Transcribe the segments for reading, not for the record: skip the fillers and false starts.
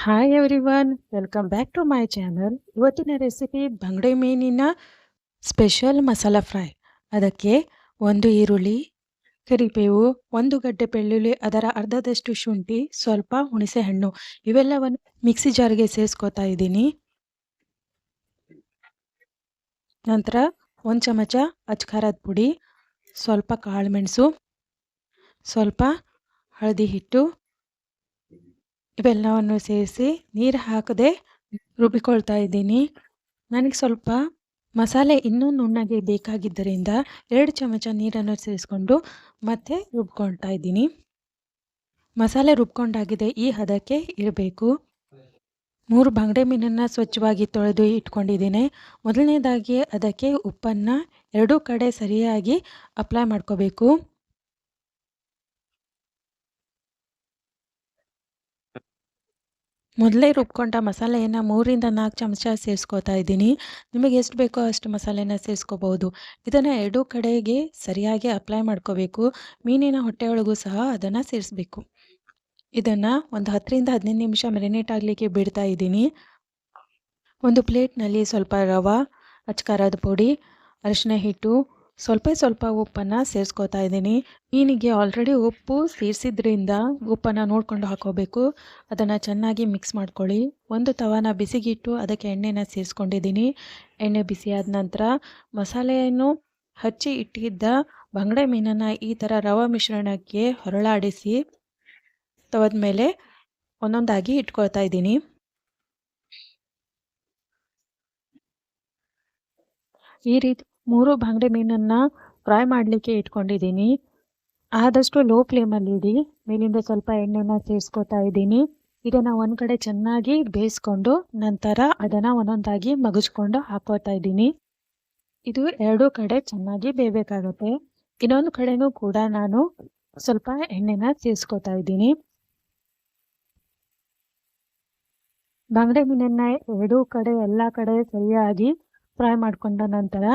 Hi everyone, welcome back to my channel. ಇವತ್ತಿನ recipe ಬಂಗಡೆ ಮೀನಿನ ಸ್ಪೆಷಲ್ ಮಸಾಲ ಫ್ರೈ. ಅದಕ್ಕೆ ಒಂದು ಈರುಳ್ಳಿ, ಕರಿಬೇವು, ಒಂದು ಗಡ್ಡೆ ಬೆಳ್ಳುಳ್ಳಿ, ಅದರ ಅರ್ಧದಷ್ಟು ಶುಂಠಿ, ಸ್ವಲ್ಪ ಹುಣಸೆ ಹಣ್ಣು ಇವೆಲ್ಲವನ್ನು ಮಿಕ್ಸಿ ಜಾರ್ಗೆ ಸೇರಿಸ್ಕೊತಾ ಇದ್ದೀನಿ. ನಂತರ ಒಂದು ಚಮಚ ಅಚ್ಕಾರದ ಪುಡಿ, ಸ್ವಲ್ಪ ಕಾಳುಮೆಣಸು, ಸ್ವಲ್ಪ ಹಳದಿ ಹಿಟ್ಟು ಇವೆಲ್ಲವನ್ನು ಸೇರಿಸಿ ನೀರು ಹಾಕದೆ ರುಬ್ಬಿಕೊಳ್ತಾ ಇದ್ದೀನಿ. ನನಗೆ ಸ್ವಲ್ಪ ಮಸಾಲೆ ಇನ್ನೂ ನುಣ್ಣಗೆ ಬೇಕಾಗಿದ್ದರಿಂದ 2 ಚಮಚ ನೀರನ್ನು ಸೇರಿಸ್ಕೊಂಡು ಮತ್ತೆ ರುಬ್ಕೊಳ್ತಾ ಇದ್ದೀನಿ. ಮಸಾಲೆ ರುಬ್ಕೊಂಡಾಗಿದೆ, ಈ ಹದಕ್ಕೆ ಇರಬೇಕು. 3 ಬಂಗಡೆ ಮೀನನ್ನು ಸ್ವಚ್ಛವಾಗಿ ತೊಳೆದು ಇಟ್ಕೊಂಡಿದ್ದೀನಿ. ಮೊದಲನೇದಾಗಿ ಅದಕ್ಕೆ ಉಪ್ಪನ್ನು 2 ಕಡೆ ಸರಿಯಾಗಿ ಅಪ್ಲೈ ಮಾಡ್ಕೋಬೇಕು. ಮೊದಲೇ ರುಬ್ಕೊಂಡ ಮಸಾಲೆಯನ್ನು 3ರಿಂದ 4 ಚಮಚ ಸೇರಿಸ್ಕೋತಾ ಇದ್ದೀನಿ. ನಿಮಗೆ ಎಷ್ಟು ಬೇಕೋ ಅಷ್ಟು ಮಸಾಲೆನ ಸೇರಿಸ್ಕೋಬಹುದು. ಇದನ್ನು 2 ಕಡೆಗೆ ಸರಿಯಾಗಿ ಅಪ್ಲೈ ಮಾಡ್ಕೋಬೇಕು. ಮೀನಿನ ಹೊಟ್ಟೆಯೊಳಗೂ ಸಹ ಅದನ್ನು ಸೇರಿಸಬೇಕು. ಇದನ್ನು ಒಂದು 10ರಿಂದ 15 ನಿಮಿಷ ಮ್ಯಾರಿನೇಟ್ ಆಗಲಿಕ್ಕೆ ಬಿಡ್ತಾ ಇದ್ದೀನಿ. ಒಂದು ಪ್ಲೇಟ್ನಲ್ಲಿ ಸ್ವಲ್ಪ ರವೆ, ಅಚ್ಕಾರದ ಪುಡಿ, ಅರಿಶಿನ ಹಿಟ್ಟು, ಸ್ವಲ್ಪ ಉಪ್ಪನ್ನು ಸೇರಿಸ್ಕೋತಾ ಇದ್ದೀನಿ. ಮೀನಿಗೆ ಆಲ್ರೆಡಿ ಉಪ್ಪು ಸೇರಿಸಿದ್ರಿಂದ ಉಪ್ಪನ್ನು ನೋಡಿಕೊಂಡು ಹಾಕೋಬೇಕು. ಅದನ್ನು ಚೆನ್ನಾಗಿ ಮಿಕ್ಸ್ ಮಾಡ್ಕೊಳ್ಳಿ. ಒಂದು ತವಾನ ಬಿಸಿಗಿಟ್ಟು ಅದಕ್ಕೆ ಎಣ್ಣೆನ ಸೇರಿಸ್ಕೊಂಡಿದ್ದೀನಿ. ಎಣ್ಣೆ ಬಿಸಿಯಾದ ನಂತರ ಮಸಾಲೆಯನ್ನು ಹಚ್ಚಿ ಇಟ್ಟಿದ್ದ ಬಂಗಡೆ ಮೀನನ್ನು ಈ ಥರ ರವೆ ಮಿಶ್ರಣಕ್ಕೆ ಹೊರಳಾಡಿಸಿ ತವದ ಮೇಲೆ ಒಂದೊಂದಾಗಿ ಇಟ್ಕೊಳ್ತಾ ಇದ್ದೀನಿ. ಈ ರೀತಿ 3 ಬಂಗಡೆ ಮೀನನ್ನು ಫ್ರೈ ಮಾಡಲಿಕ್ಕೆ ಇಟ್ಕೊಂಡಿದ್ದೀನಿ. ಆದಷ್ಟು ಲೋ ಫ್ಲೇಮಲ್ಲಿ ಇಡಿ. ಮೇಲಿಂದ ಸ್ವಲ್ಪ ಎಣ್ಣೆನ ಸೇರಿಸ್ಕೊತಾ ಇದ್ದೀನಿ. ಇದನ್ನು ಒಂದು ಕಡೆ ಚೆನ್ನಾಗಿ ಬೇಯಿಸ್ಕೊಂಡು ನಂತರ ಅದನ್ನು ಒಂದೊಂದಾಗಿ ಮಗಚ್ಕೊಂಡು ಹಾಕೋತಾ ಇದ್ದೀನಿ. ಇದು 2 ಕಡೆ ಚೆನ್ನಾಗಿ ಬೇಯಬೇಕಾಗುತ್ತೆ. ಇನ್ನೊಂದು ಕಡೆನೂ ಕೂಡ ನಾನು ಸ್ವಲ್ಪ ಎಣ್ಣೆನ ಸೇರಿಸ್ಕೊತಾ ಇದ್ದೀನಿ. ಬಂಗಡೆ ಮೀನನ್ನು 2 ಕಡೆ ಎಲ್ಲ ಕಡೆ ಸರಿಯಾಗಿ ಫ್ರೈ ಮಾಡಿಕೊಂಡ ನಂತರ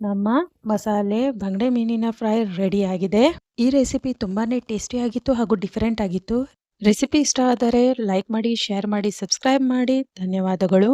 ನಮ್ಮ ಮಸಾಲೆ ಬಂಗಡೆ ಮೀನಿನ ಫ್ರೈ ರೆಡಿ ಆಗಿದೆ. ಈ ರೆಸಿಪಿ ತುಂಬಾ ಟೇಸ್ಟಿಯಾಗಿತ್ತು ಹಾಗೂ ಡಿಫರೆಂಟ್ ಆಗಿತ್ತು. ರೆಸಿಪಿ ಇಷ್ಟ ಆದರೆ ಲೈಕ್ ಮಾಡಿ, ಶೇರ್ ಮಾಡಿ, ಸಬ್ಸ್ಕ್ರೈಬ್ ಮಾಡಿ. ಧನ್ಯವಾದಗಳು.